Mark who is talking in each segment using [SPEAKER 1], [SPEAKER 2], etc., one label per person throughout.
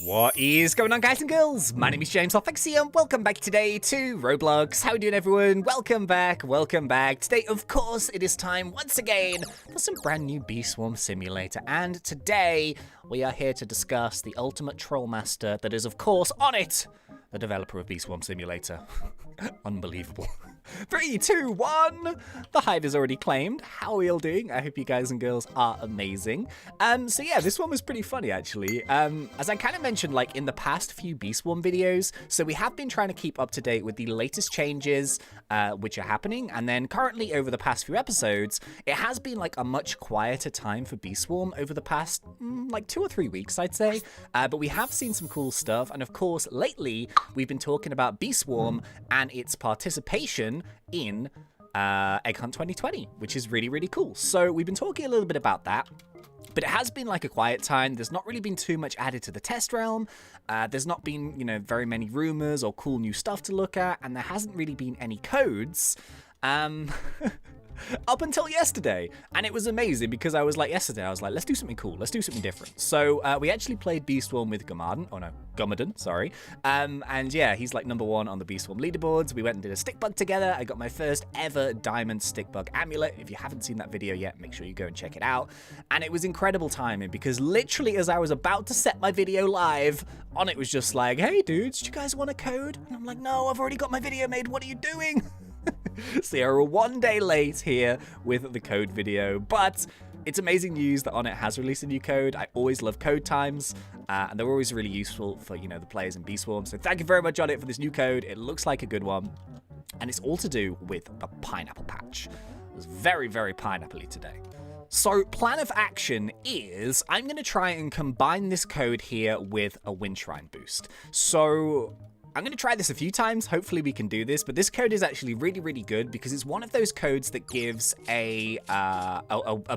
[SPEAKER 1] What is going on, guys and girls? My name is James ThnxCya and welcome back today to Roblox. How are you doing, everyone? Welcome back, welcome back. Today, of course, it is time once again for some brand new Bee Swarm Simulator. And today, we are here to discuss the ultimate troll master that is, of course, Onett, the developer of Bee Swarm Simulator. Unbelievable. 3, 2, 1. The hive is already claimed. How are we all doing? I hope you guys and girls are amazing. So yeah, this one was pretty funny actually. As I kind of mentioned, like in the past few Bee Swarm videos, so we have been trying to keep up to date with the latest changes which are happening, and then currently over the past few episodes, it has been like a much quieter time for Bee Swarm over the past like 2 or 3 weeks, I'd say. But we have seen some cool stuff, and of course, lately we've been talking about Bee Swarm and its participation in Egg Hunt 2020, which is really, really cool. So we've been talking a little bit about that, but it has been like a quiet time. There's not really been too much added to the test realm. There's not been, you know, very many rumors or cool new stuff to look at, and there hasn't really been any codes. Up until yesterday, and it was amazing because I was like, let's do something cool, let's do something different. So we actually played Bee Swarm with Gummadon, sorry. And yeah, he's like #1 on the Bee Swarm leaderboards. We went and did a stick bug together. I got my first ever diamond stick bug amulet. If you haven't seen that video yet, make sure you go and check it out. And it was incredible timing because literally as I was about to set my video live, Onett was just like, hey dudes, do you guys want a code? And I'm like, no, I've already got my video made, what are you doing? So you're 1 day late here with the code video, but it's amazing news that Onett has released a new code. I always love code times, and they're always really useful for, you know, the players in Bee Swarm. So thank you very much, Onett, for this new code. It looks like a good one, and it's all to do with the pineapple patch. It was very, very pineapple-y today. So plan of action is I'm going to try and combine this code here with a wind shrine boost. So I'm going to try this a few times. Hopefully we can do this, but this code is actually really, really good because it's one of those codes that gives a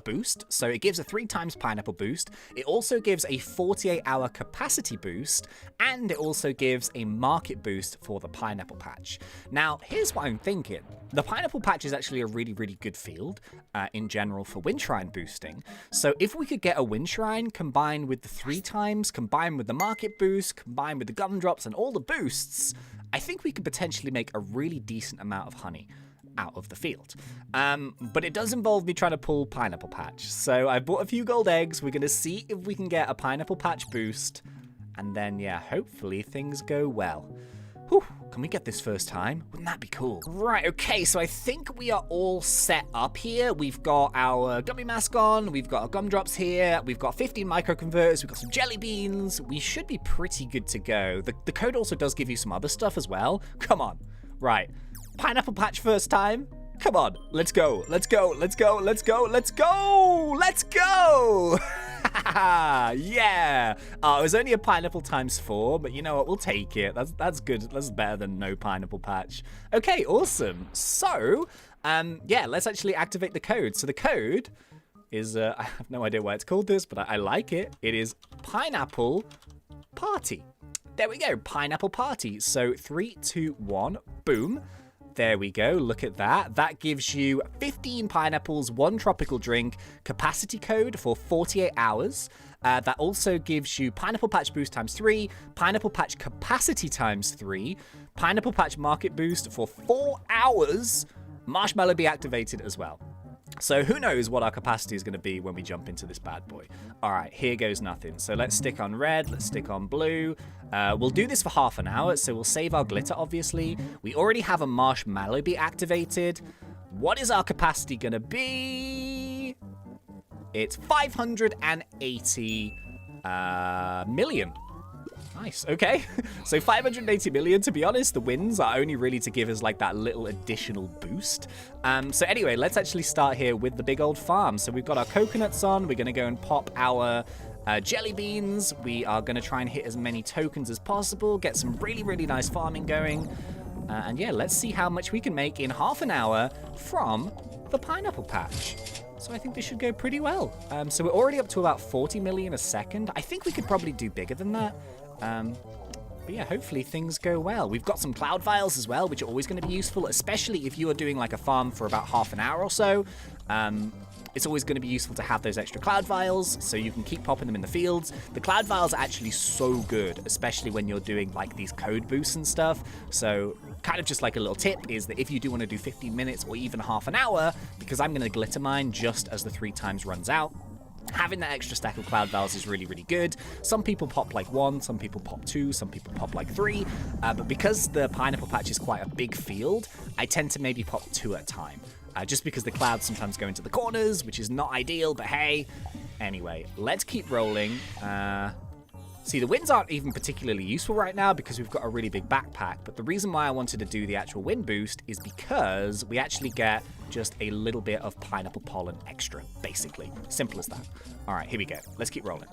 [SPEAKER 1] boost. So it gives a 3 times pineapple boost. It also gives a 48-hour capacity boost, and it also gives a market boost for the pineapple patch. Now, here's what I'm thinking. The pineapple patch is actually a really, really good field in general for wind shrine boosting. So if we could get a wind shrine combined with the 3 times, combined with the market boost, combined with the gumdrops and all the boosts, I think we could potentially make a really decent amount of honey out of the field. But it does involve me trying to pull pineapple patch. So I bought a few gold eggs. We're going to see if we can get a pineapple patch boost. And then, yeah, hopefully things go well. Whew, can we get this first time? Wouldn't that be cool? Right, okay, so I think we are all set up here. We've got our gummy mask on, we've got our gumdrops here, we've got 15 microconverters, we've got some jelly beans. We should be pretty good to go. The code also does give you some other stuff as well. Come on. Right, pineapple patch first time. Come on, let's go, let's go, let's go, let's go, let's go, let's go! Yeah! Oh, it was only a pineapple times 4, but you know what, we'll take it. That's good. That's better than no pineapple patch. Okay, awesome. So, yeah, let's actually activate the code. So the code is, I have no idea why it's called this, but I like it. It is Pineapple Party. There we go, Pineapple Party. So 3, 2, 1, boom. There we go, look at that. That gives you 15 pineapples, 1 tropical drink, capacity code for 48 hours. That also gives you pineapple patch boost times 3, pineapple patch capacity times 3, pineapple patch market boost for 4 hours, marshmallow bee activated as well. So who knows what our capacity is going to be when we jump into this bad boy. All right, here goes nothing. So let's stick on red, let's stick on blue. We'll do this for half an hour, so we'll save our glitter, obviously. We already have a marshmallow bee activated. What is our capacity going to be? It's 580 million. Nice, okay. So 580 million, to be honest, the wins are only really to give us like that little additional boost. So anyway, let's actually start here with the big old farm. So we've got our coconuts on. We're going to go and pop our jelly beans. We are going to try and hit as many tokens as possible, get some really, really nice farming going. And yeah, let's see how much we can make in half an hour from the pineapple patch. So I think this should go pretty well. So we're already up to about 40 million a second. I think we could probably do bigger than that. But yeah, hopefully things go well. We've got some cloud vials as well, which are always going to be useful, especially if you are doing like a farm for about half an hour or so. It's always going to be useful to have those extra cloud vials so you can keep popping them in the fields. The cloud vials are actually so good, especially when you're doing like these code boosts and stuff. So kind of just like a little tip is that if you do want to do 15 minutes or even half an hour, because I'm going to glitter mine just as the 3 times runs out, having that extra stack of cloud vials is really, really good. Some people pop like 1, some people pop 2, some people pop like 3. But because the pineapple patch is quite a big field, I tend to maybe pop 2 at a time. Just because the clouds sometimes go into the corners, which is not ideal, but hey. Anyway, let's keep rolling. See, the winds aren't even particularly useful right now because we've got a really big backpack, but the reason why I wanted to do the actual wind boost is because we actually get just a little bit of pineapple pollen extra, basically. Simple as that. All right, here we go. Let's keep rolling.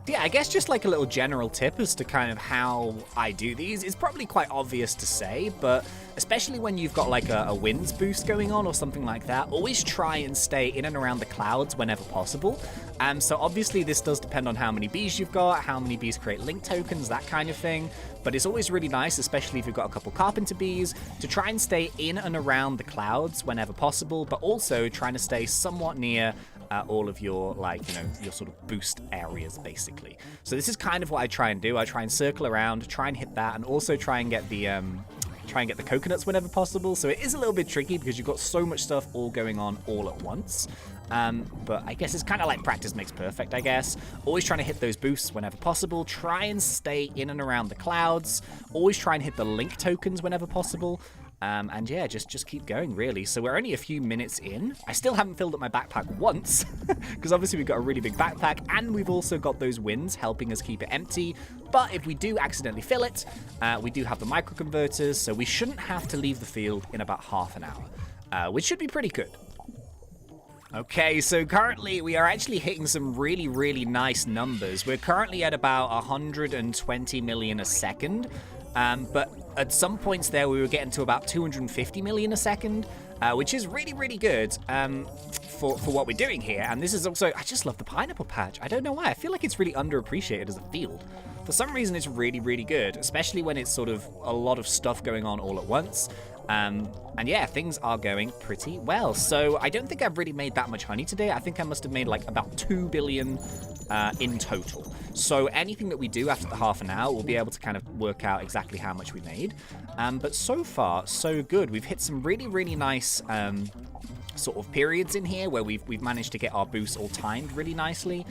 [SPEAKER 1] Yeah, I guess just like a little general tip as to kind of how I do these. It's probably quite obvious to say, but especially when you've got like a winds boost going on or something like that, always try and stay in and around the clouds whenever possible. So obviously this does depend on how many bees you've got, how many bees create link tokens, that kind of thing. But it's always really nice, especially if you've got a couple carpenter bees, to try and stay in and around the clouds whenever possible, but also trying to stay somewhat near all of your, like, you know, your sort of boost areas, basically. So this is kind of what I try and do. I try and circle around, try and hit that, and also try and get the coconuts whenever possible. So it is a little bit tricky because you've got so much stuff all going on all at once. But I guess it's kind of like practice makes perfect, I guess. Always trying to hit those boosts whenever possible. Try and stay in and around the clouds. Always try and hit the link tokens whenever possible. And yeah, just keep going, really. So we're only a few minutes in. I still haven't filled up my backpack once, because obviously we've got a really big backpack, and we've also got those winds helping us keep it empty. But if we do accidentally fill it, we do have the microconverters, so we shouldn't have to leave the field in about half an hour, which should be pretty good. Okay, so currently we are actually hitting some really, really nice numbers. We're currently at about 120 million a second, but at some points there we were getting to about 250 million a second, which is really, really good for what we're doing here. And this is also, I just love the pineapple patch. I don't know why. I feel like it's really underappreciated as a field. For some reason, it's really, really good, especially when it's sort of a lot of stuff going on all at once. And yeah, things are going pretty well. So I don't think I've really made that much honey today. I think I must have made like about 2 billion in total. So anything that we do after the half an hour, we'll be able to kind of work out exactly how much we made. But so far, so good. We've hit some really, really nice sort of periods in here where we've managed to get our boosts all timed really nicely.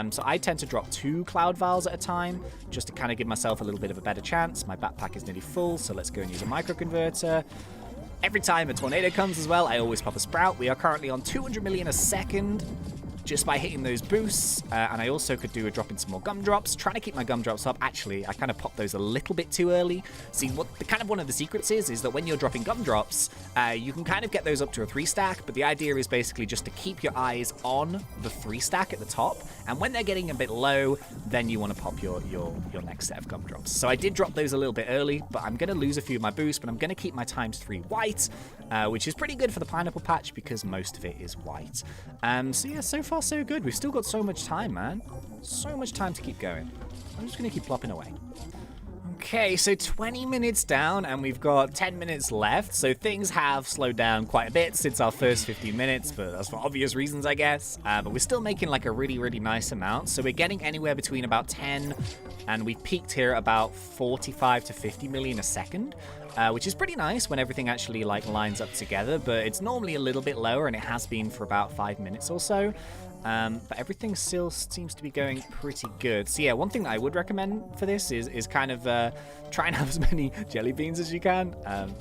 [SPEAKER 1] So I tend to drop 2 cloud vials at a time just to kind of give myself a little bit of a better chance. My backpack is nearly full, so let's go and use a microconverter. Every time a tornado comes as well, I always pop a sprout. We are currently on 200 million a second just by hitting those boosts. And I also could do a drop in some more gumdrops, trying to keep my gumdrops up. Actually, I kind of popped those a little bit too early. See, what the kind of one of the secrets is that when you're dropping gumdrops, you can kind of get those up to a 3 stack, but the idea is basically just to keep your eyes on the 3 stack at the top. And when they're getting a bit low, then you want to pop your next set of gumdrops. So I did drop those a little bit early, but I'm going to lose a few of my boosts, but I'm going to keep my ×3 white, which is pretty good for the pineapple patch because most of it is white. So yeah, so far so good. We've still got so much time, man. So much time to keep going. I'm just going to keep plopping away. Okay, so 20 minutes down and we've got 10 minutes left. So things have slowed down quite a bit since our first 15 minutes, but that's for obvious reasons, I guess. But we're still making like a really, really nice amount. So we're getting anywhere between about 10 and we peaked here at about 45 to 50 million a second. Which is pretty nice when everything actually like lines up together, but it's normally a little bit lower and it has been for about 5 minutes or so. But everything still seems to be going pretty good. So yeah, one thing that I would recommend for this is kind of try and have as many jelly beans as you can.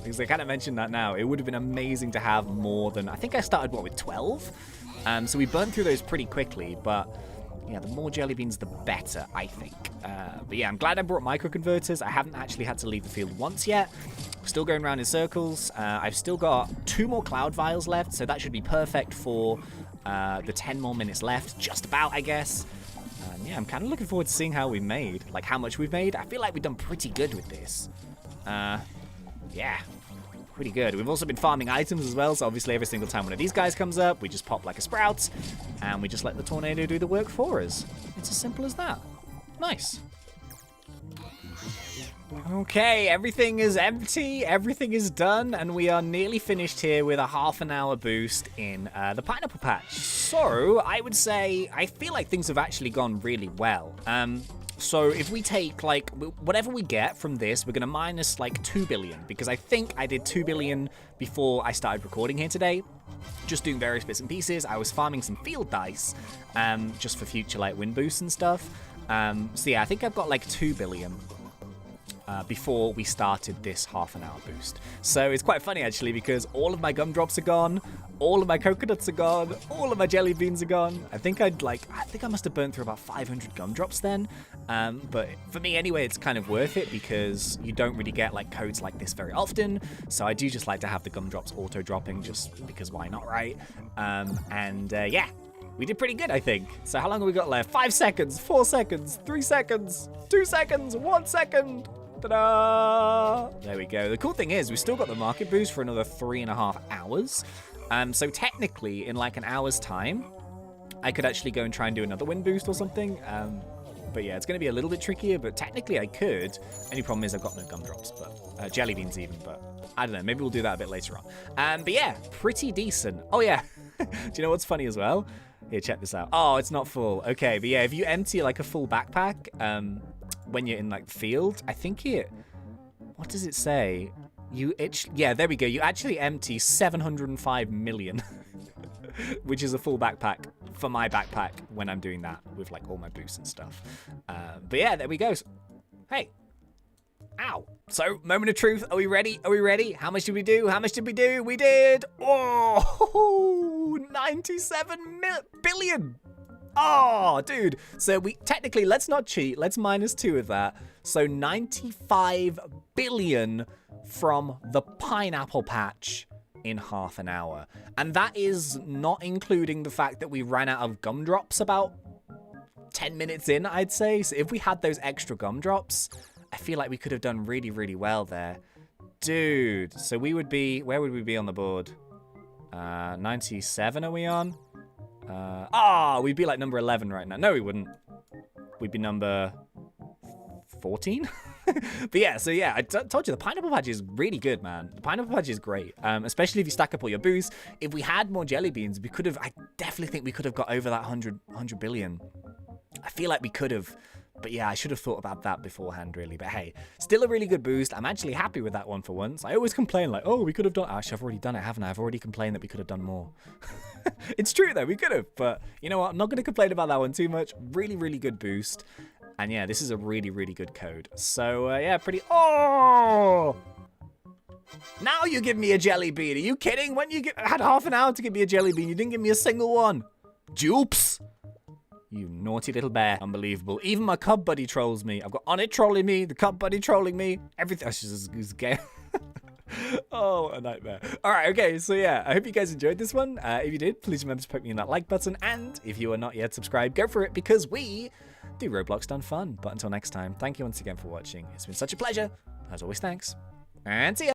[SPEAKER 1] Because I kind of mentioned that now. It would have been amazing to have more than, I think I started, with 12? So we burned through those pretty quickly, but yeah, the more jelly beans, the better, I think. But yeah, I'm glad I brought microconverters. I haven't actually had to leave the field once yet. We're still going around in circles. I've still got 2 more cloud vials left, so that should be perfect for the 10 more minutes left. Just about, I guess. Yeah, I'm kind of looking forward to seeing how we made. Like, how much we've made. I feel like we've done pretty good with this. Yeah. Pretty good. We've also been farming items as well, so obviously every single time one of these guys comes up, we just pop like a sprout, and we just let the tornado do the work for us. It's as simple as that. Nice. Okay, everything is empty, everything is done, and we are nearly finished here with a half-an-hour boost in the pineapple patch. So, I would say, I feel like things have actually gone really well. So if we take, like, whatever we get from this, we're going to minus, like, 2 billion, because I think I did 2 billion before I started recording here today, just doing various bits and pieces. I was farming some field dice, just for future, like, win boosts and stuff. So yeah, I think I've got, like, 2 billion. Before we started this half-an-hour boost. So it's quite funny, actually, because all of my gumdrops are gone, all of my coconuts are gone, all of my jelly beans are gone. I think I must have burned through about 500 gumdrops then. But for me, anyway, it's kind of worth it because you don't really get, like, codes like this very often. So I do just like to have the gumdrops auto-dropping just because why not, right? Yeah. We did pretty good, I think. So how long have we got left? 5 seconds, 4 seconds, 3 seconds, 2 seconds, 1 second. Ta-da! There we go. The cool thing is, we've still got the market boost for another 3.5 hours. So technically, in like an hour's time, I could actually go and try and do another win boost or something. But yeah, it's going to be a little bit trickier, but technically I could. Only problem is I've got no gumdrops, but jelly beans even, but I don't know. Maybe we'll do that a bit later on. But yeah, pretty decent. Oh yeah. Do you know what's funny as well? Here, check this out. Oh, it's not full. Okay, but yeah, if you empty like a full backpack, when you're in like the field, I think what does it say? Yeah, there we go. You actually empty 705 million, which is a full backpack for my backpack when I'm doing that with like all my boosts and stuff. But yeah, there we go. Hey. Ow. So, moment of truth. Are we ready? Are we ready? How much did we do? How much did we do? We did. Oh, 97 billion. Oh, dude. So technically, let's not cheat. Let's minus 2 of that. So 95 billion from the pineapple patch in half an hour. And that is not including the fact that we ran out of gumdrops about 10 minutes in, I'd say. So if we had those extra gumdrops, I feel like we could have done really, really well there. Dude, so we would be, where would we be on the board? 97 are we on? We'd be like number 11 right now. No, we wouldn't. We'd be number 14? But yeah, so yeah, I told you the pineapple patch is really good, man. The pineapple patch is great, especially if you stack up all your boosts. If we had more jelly beans, we could have, I definitely think we could have got over that 100 billion. I feel like we could have. But yeah, I should have thought about that beforehand, really. But hey, still a really good boost. I'm actually happy with that one for once. I always complain like, oh, we could have done... Actually, I've already done it, haven't I? I've already complained that we could have done more. It's true, though. We could have. But you know what? I'm not going to complain about that one too much. Really, really good boost. And yeah, this is a really, really good code. So yeah, pretty... Oh! Now you give me a jelly bean. Are you kidding? When you had half an hour to give me a jelly bean, you didn't give me a single one. Dupes! You naughty little bear. Unbelievable. Even my cub buddy trolls me. I've got Onett trolling me, the cub buddy trolling me, everything. That's just a game. Oh, what a nightmare. All right, okay, so yeah, I hope you guys enjoyed this one. If you did, please remember to poke me in that like button. And if you are not yet subscribed, go for it because we do Roblox done fun. But until next time, thank you once again for watching. It's been such a pleasure. As always, thanks. And see ya.